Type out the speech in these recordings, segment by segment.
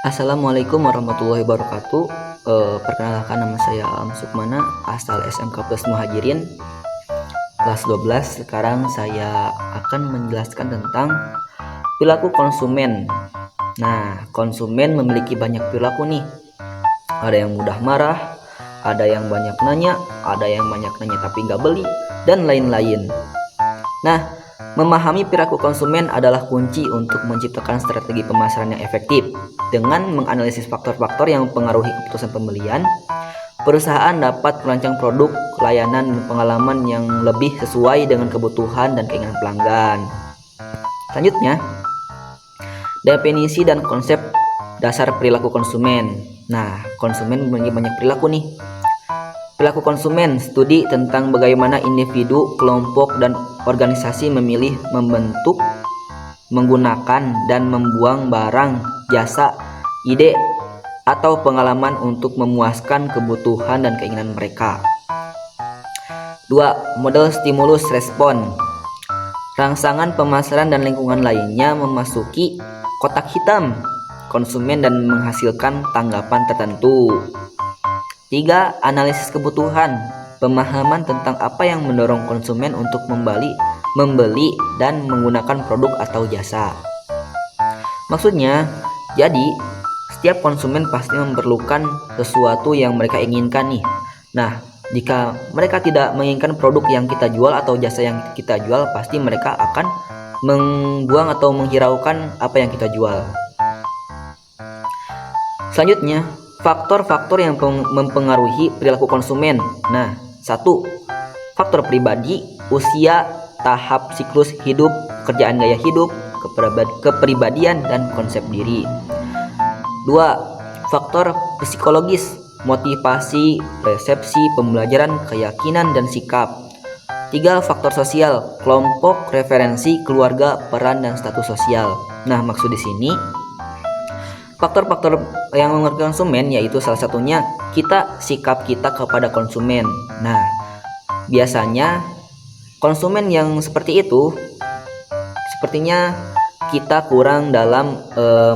Assalamualaikum warahmatullahi wabarakatuh. Perkenalkan, nama saya Alam Sukmana, asal SMK Plus Muhajirin, kelas 12. Sekarang saya akan menjelaskan tentang perilaku konsumen. Nah, konsumen memiliki banyak perilaku nih. Ada yang mudah marah, ada yang banyak nanya, ada yang banyak nanya tapi nggak beli, dan lain-lain. Nah, memahami perilaku konsumen adalah kunci untuk menciptakan strategi pemasaran yang efektif. Dengan menganalisis faktor-faktor yang mempengaruhi keputusan pembelian, perusahaan dapat merancang produk, layanan, dan pengalaman yang lebih sesuai dengan kebutuhan dan keinginan pelanggan. Selanjutnya, definisi dan konsep dasar perilaku konsumen. Nah, konsumen memiliki banyak perilaku nih. Perilaku konsumen, studi tentang bagaimana individu, kelompok, dan organisasi memilih, membentuk, menggunakan, dan membuang barang, jasa, ide, atau pengalaman untuk memuaskan kebutuhan dan keinginan mereka. 2. Model stimulus respon. Rangsangan pemasaran dan lingkungan lainnya memasuki kotak hitam konsumen dan menghasilkan tanggapan tertentu. 3. Analisis kebutuhan. Pemahaman tentang apa yang mendorong konsumen untuk membeli dan menggunakan produk atau jasa. Maksudnya, jadi setiap konsumen pasti memerlukan sesuatu yang mereka inginkan nih. Nah, jika mereka tidak menginginkan produk yang kita jual atau jasa yang kita jual, pasti mereka akan membuang atau menghiraukan apa yang kita jual. Selanjutnya, faktor-faktor yang mempengaruhi perilaku konsumen. Nah, 1. Faktor pribadi, usia, tahap siklus hidup, pekerjaan, gaya hidup, kepribadian, dan konsep diri. 2. Faktor psikologis, motivasi, persepsi, pembelajaran, keyakinan, dan sikap. 3. Faktor sosial, kelompok, referensi, keluarga, peran, dan status sosial. Nah, maksud di sini faktor-faktor yang mempengaruhi konsumen yaitu salah satunya sikap kita kepada konsumen. Nah, biasanya konsumen yang seperti itu sepertinya kita kurang dalam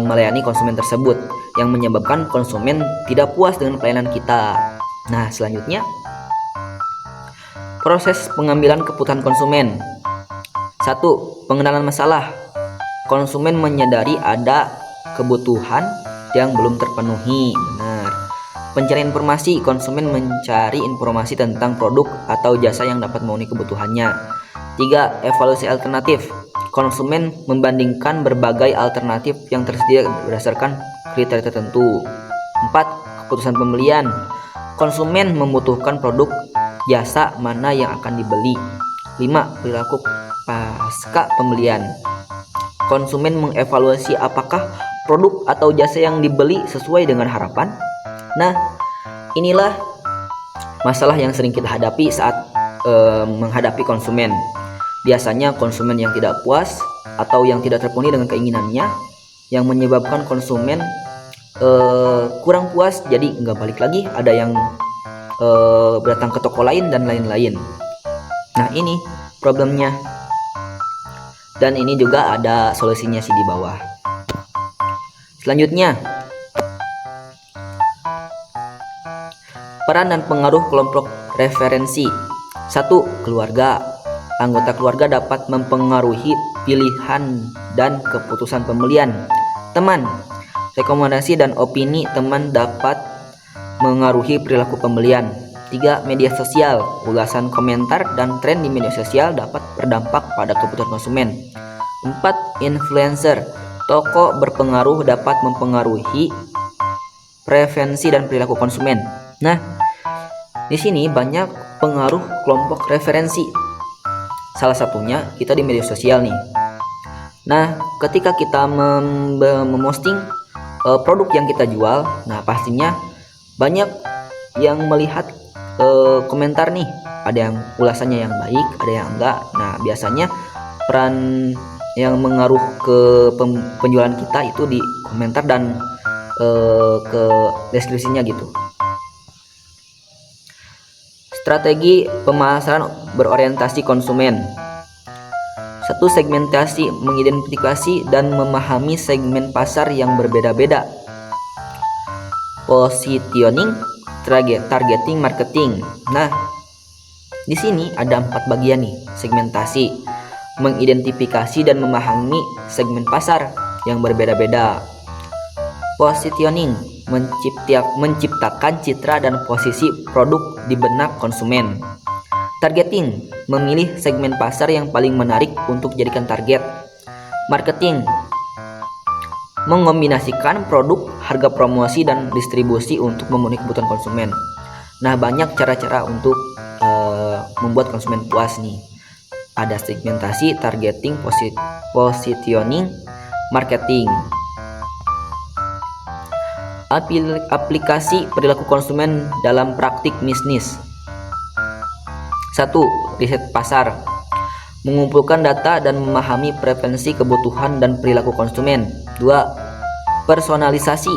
melayani konsumen tersebut, yang menyebabkan konsumen tidak puas dengan pelayanan kita. Nah, selanjutnya proses pengambilan keputusan konsumen. 1. Pengenalan masalah. Konsumen menyadari ada kebutuhan yang belum terpenuhi. Benar. Pencarian informasi. Konsumen mencari informasi tentang produk atau jasa yang dapat memenuhi kebutuhannya. 3. Evaluasi alternatif. Konsumen membandingkan berbagai alternatif yang tersedia berdasarkan kriteria tertentu. 4. Keputusan pembelian. Konsumen membutuhkan produk jasa mana yang akan dibeli. 5. Perilaku pasca pembelian. Konsumen mengevaluasi apakah produk atau jasa yang dibeli sesuai dengan harapan. Nah, inilah masalah yang sering kita hadapi saat menghadapi konsumen. Biasanya konsumen yang tidak puas atau yang tidak terpenuhi dengan keinginannya, yang menyebabkan konsumen kurang puas, jadi nggak balik lagi, ada yang datang ke toko lain dan lain-lain. Nah, ini problemnya, dan ini juga ada solusinya sih di bawah. Selanjutnya, peran dan pengaruh kelompok referensi. 1. Keluarga. Anggota keluarga dapat mempengaruhi pilihan dan keputusan pembelian. Teman. Rekomendasi dan opini teman dapat mengaruhi perilaku pembelian. 3. Media sosial. Ulasan, komentar, dan tren di media sosial dapat berdampak pada keputusan konsumen. 4. Influencer. Tokoh berpengaruh dapat mempengaruhi preferensi dan perilaku konsumen. Nah, di sini banyak pengaruh kelompok referensi. Salah satunya kita di media sosial nih. Nah, ketika kita memposting produk yang kita jual, nah pastinya banyak yang melihat komentar nih. Ada yang ulasannya yang baik, ada yang enggak. Nah, biasanya peran yang mengaruh ke penjualan kita itu di komentar dan ke deskripsinya gitu. Strategi pemasaran berorientasi konsumen. Satu, segmentasi, mengidentifikasi dan memahami segmen pasar yang berbeda-beda. Positioning, targeting, marketing. Nah, di sini ada 4 bagian nih. Segmentasi, mengidentifikasi dan memahami segmen pasar yang berbeda-beda. Positioning, menciptakan citra dan posisi produk di benak konsumen. Targeting, memilih segmen pasar yang paling menarik untuk dijadikan target. Marketing, mengombinasikan produk, harga promosi, dan distribusi untuk memenuhi kebutuhan konsumen. Nah, banyak cara-cara untuk membuat konsumen puas nih. Ada segmentasi, targeting, positioning, marketing. Aplikasi perilaku konsumen dalam praktik bisnis. 1. Riset pasar, mengumpulkan data dan memahami preferensi, kebutuhan, dan perilaku konsumen. 2. Personalisasi,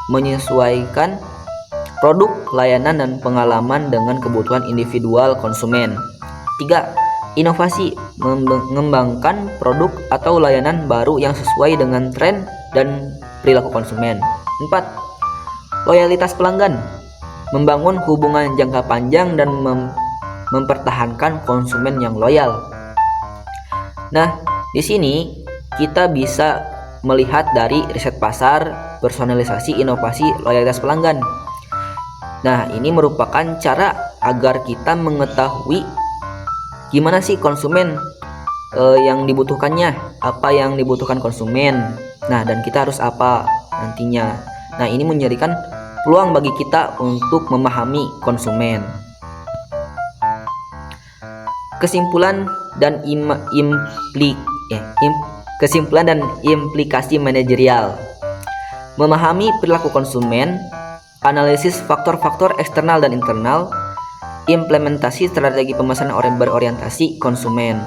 menyesuaikan produk, layanan, dan pengalaman dengan kebutuhan individual konsumen. 3. Inovasi, mengembangkan produk atau layanan baru yang sesuai dengan tren dan perilaku konsumen. 4. Loyalitas pelanggan, membangun hubungan jangka panjang dan mempertahankan konsumen yang loyal. Nah, di sini kita bisa melihat dari riset pasar, personalisasi, inovasi, loyalitas pelanggan. Nah, ini merupakan cara agar kita mengetahui gimana sih konsumen yang dibutuhkannya, apa yang dibutuhkan konsumen. Nah, dan kita harus apa nantinya. Nah, ini menjadikan peluang bagi kita untuk memahami konsumen. Kesimpulan dan implikasi manajerial. Memahami perilaku konsumen, analisis faktor-faktor eksternal dan internal, implementasi strategi pemasaran berorientasi konsumen,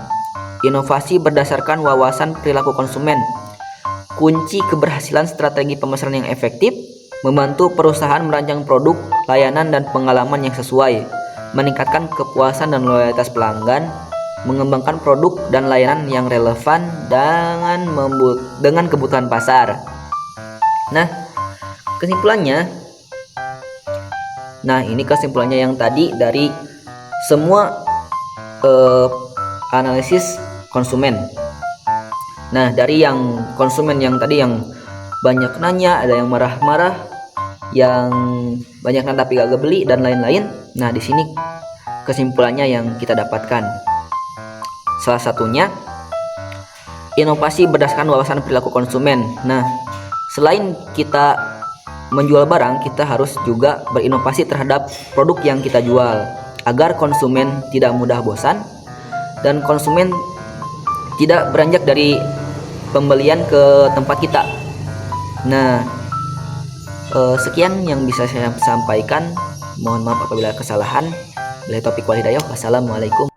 inovasi berdasarkan wawasan perilaku konsumen. Kunci keberhasilan strategi pemasaran yang efektif, membantu perusahaan merancang produk, layanan, dan pengalaman yang sesuai, meningkatkan kepuasan dan loyalitas pelanggan, mengembangkan produk dan layanan yang relevan dengan kebutuhan pasar. Nah, kesimpulannya, ini kesimpulannya yang tadi dari semua analisis konsumen. Nah, dari yang konsumen yang tadi yang banyak nanya, ada yang marah-marah, yang banyak nanya tapi gak beli, dan lain-lain. Nah, di sini kesimpulannya yang kita dapatkan. Salah satunya, inovasi berdasarkan wawasan perilaku konsumen. Nah, selain kita menjual barang, kita harus juga berinovasi terhadap produk yang kita jual, agar konsumen tidak mudah bosan dan konsumen tidak beranjak dari pembelian ke tempat kita. Nah, sekian yang bisa saya sampaikan. Mohon maaf apabila kesalahan. Bila taufiq wal hidayah. Wassalamualaikum.